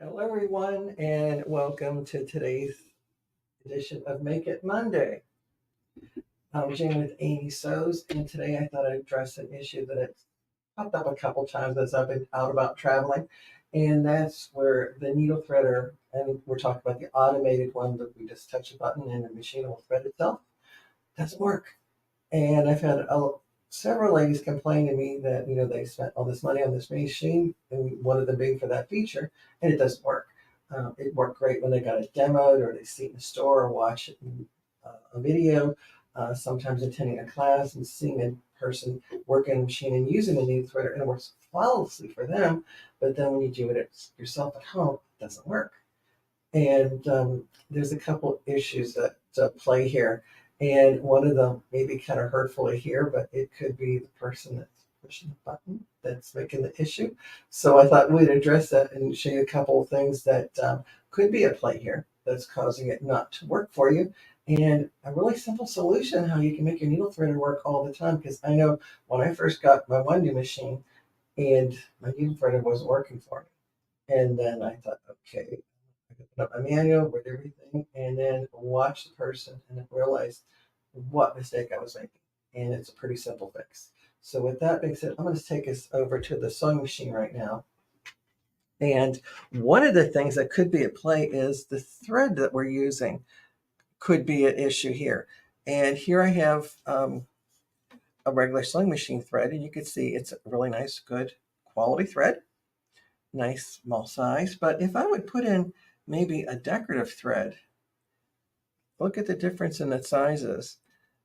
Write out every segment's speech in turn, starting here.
Hello, everyone, and welcome to today's edition of Make It Monday. I'm Jane with Amy Sews, and today I thought I'd address an issue that has popped up a couple times as I've been out about traveling, and that's where the needle threader, and we're talking about the automated one that we just touch a button and the machine will thread itself, doesn't work. And I've had several ladies complain to me that they spent all this money on this machine and one of them being for that feature, and it doesn't work. It worked great when they got it demoed or they see it in the store or watch it in a video. Sometimes attending a class and seeing a person working a machine and using the needle threader, and it works flawlessly for them. But then when you do it yourself at home, it doesn't work. And there's a couple issues that play here. And one of them may be kind of hurtful to hear, but it could be the person that's pushing the button that's making the issue. So I thought we'd address that and show you a couple of things that could be at play here that's causing it not to work for you. And a really simple solution how you can make your needle threader work all the time. Because I know when I first got my one new machine and my needle threader wasn't working for me. And then I thought, okay, I could put up my manual with everything and then watch the person and then realize what mistake I was making. And it's a pretty simple fix. So with that being said, I'm going to take us over to the sewing machine right now. And one of the things that could be at play is the thread that we're using could be an issue here. And here I have a regular sewing machine thread, and you can see it's a really nice, good quality thread. Nice small size. But if I would put in maybe a decorative thread, look at the difference in the sizes.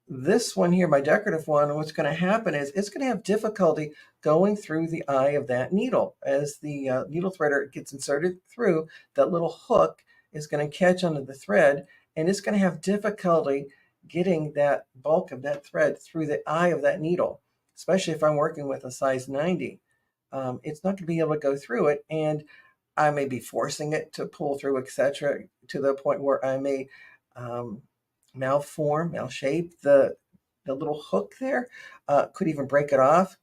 This one here, my decorative one, what's going to happen is it's going to have difficulty going through the eye of that needle. As the needle threader gets inserted through, that little hook is going to catch onto the thread, and it's going to have difficulty getting that bulk of that thread through the eye of that needle, especially if I'm working with a size 90. It's not going to be able to go through it, and I may be forcing it to pull through, etc., to the point where I may um, malshape the little hook there. Could even break it off,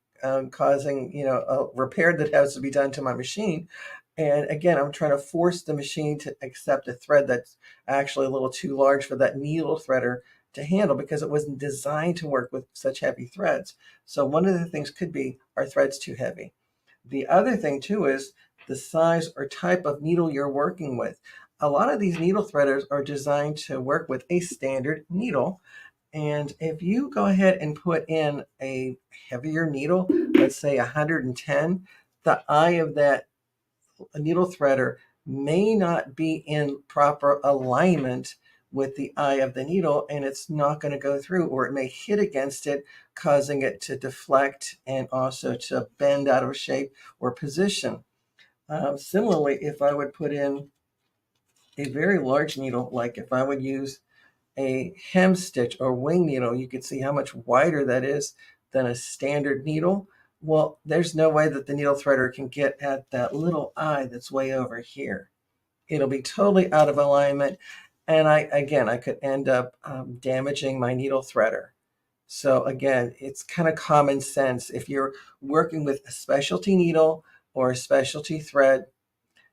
causing a repair that has to be done to my machine. And again, I'm trying to force the machine to accept a thread that's actually a little too large for that needle threader to handle because it wasn't designed to work with such heavy threads. So one of the things could be our thread's too heavy. The other thing too is the size or type of needle you're working with. A lot of these needle threaders are designed to work with a standard needle. And if you go ahead and put in a heavier needle, let's say 110, the eye of that needle threader may not be in proper alignment with the eye of the needle, and it's not going to go through, or it may hit against it, causing it to deflect and also to bend out of shape or position. Similarly, if I would put in a very large needle, like if I would use a hem stitch or wing needle, you can see how much wider that is than a standard needle. Well, there's no way that the needle threader can get at that little eye that's way over here. It'll be totally out of alignment. And I could end up damaging my needle threader. So again, it's kind of common sense. If you're working with a specialty needle or a specialty thread,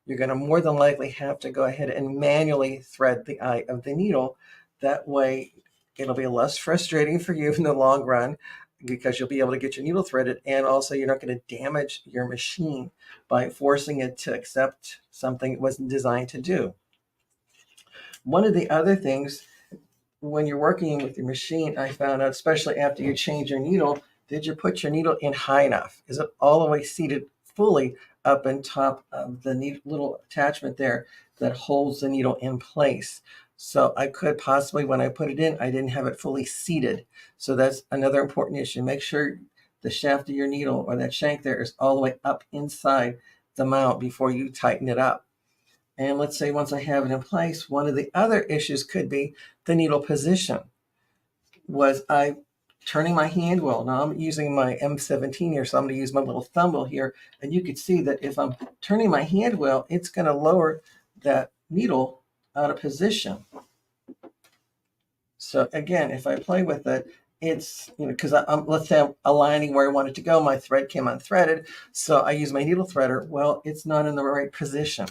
you're going to more than likely have to go ahead and manually thread the eye of the needle. That way, it'll be less frustrating for you in the long run because you'll be able to get your needle threaded, and also you're not going to damage your machine by forcing it to accept something it wasn't designed to do. One of the other things when you're working with your machine, I found out, especially after you change your needle, did you put your needle in high enough? Is it all the way seated fully up on top of the little attachment there that holds the needle in place? So I could possibly, when I put it in, I didn't have it fully seated. So that's another important issue. Make sure the shaft of your needle or that shank there is all the way up inside the mount before you tighten it up. And let's say once I have it in place, one of the other issues could be the needle position. Was I turning my hand wheel? Now I'm using my M17 here, so I'm going to use my little thumb wheel here. And you can see that if I'm turning my hand wheel, it's going to lower that needle out of position. So again, if I play with it, it's, because let's say I'm aligning where I want it to go. My thread came unthreaded, so I use my needle threader. Well, it's not in the right position.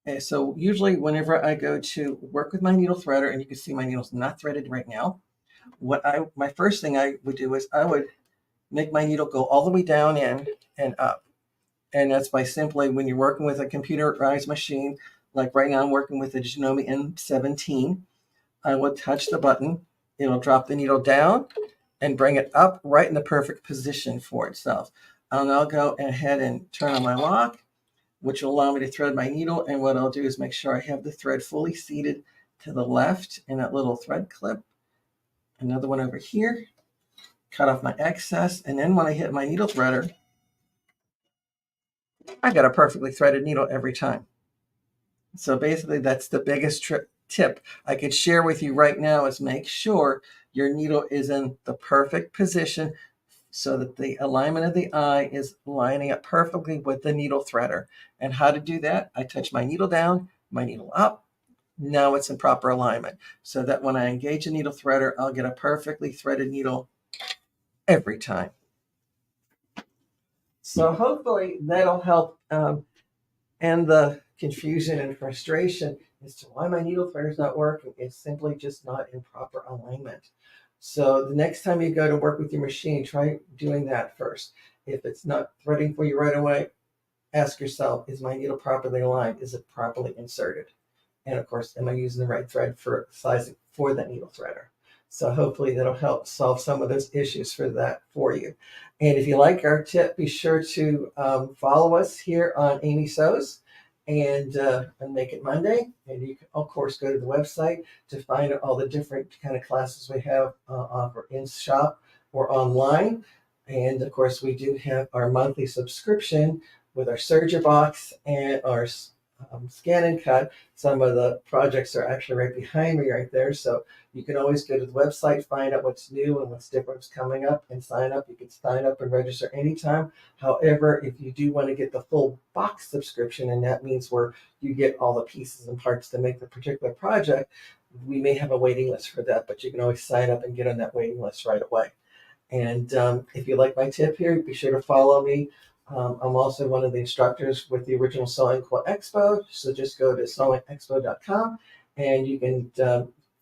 And so usually whenever I go to work with my needle threader, and you can see my needle's not threaded right now, my first thing I would do is I would make my needle go all the way down in and up. And that's by simply, when you're working with a computerized machine, like right now I'm working with a Janome M17, I will touch the button. It'll drop the needle down and bring it up right in the perfect position for itself. I'll now go ahead and turn on my lock, which will allow me to thread my needle. And what I'll do is make sure I have the thread fully seated to the left in that little thread clip. Another one over here, cut off my excess. And then when I hit my needle threader, I got a perfectly threaded needle every time. So basically that's the biggest tip I could share with you right now, is make sure your needle is in the perfect position so that the alignment of the eye is lining up perfectly with the needle threader. And how to do that? I touch my needle down, my needle up. Now it's in proper alignment, so that when I engage a needle threader, I'll get a perfectly threaded needle every time. So hopefully that'll help end the confusion and frustration as to why my needle threader is not working. It's simply just not in proper alignment. So the next time you go to work with your machine, try doing that first. If it's not threading for you right away, ask yourself, is my needle properly aligned? Is it properly inserted? And of course, am I using the right thread for sizing for that needle threader? So hopefully that'll help solve some of those issues for you. And if you like our tip, be sure to follow us here on Amy Sews and Make It Monday. And you can, of course, go to the website to find all the different kind of classes we have offer in shop or online. And of course, we do have our monthly subscription with our Serger box and our Scan and Cut. Some of the projects are actually right behind me right there. So you can always go to the website, find out what's new and what's different, what's coming up, and sign up. You can sign up and register anytime. However, if you do want to get the full box subscription, and that means where you get all the pieces and parts to make the particular project, we may have a waiting list for that, but you can always sign up and get on that waiting list right away. And if you like my tip here, be sure to follow me. I'm also one of the instructors with the Original Sewing Quill Expo. So just go to sewingexpo.com and you can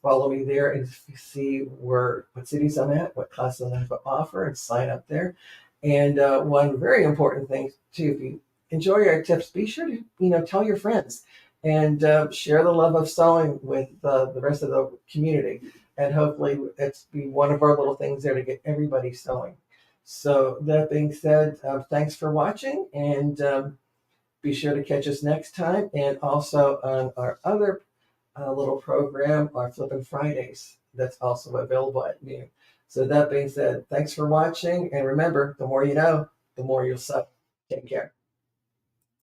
follow me there and see what cities I'm at, what classes I have to offer, and sign up there. And one very important thing too, if you enjoy our tips, be sure to tell your friends and share the love of sewing with the rest of the community. And hopefully it's be one of our little things there to get everybody sewing. So that being said, thanks for watching, and be sure to catch us next time. And also on our other little program, our Flippin' Fridays, that's also available at noon. So that being said, thanks for watching. And remember, the more you know, the more you'll sew. Take care.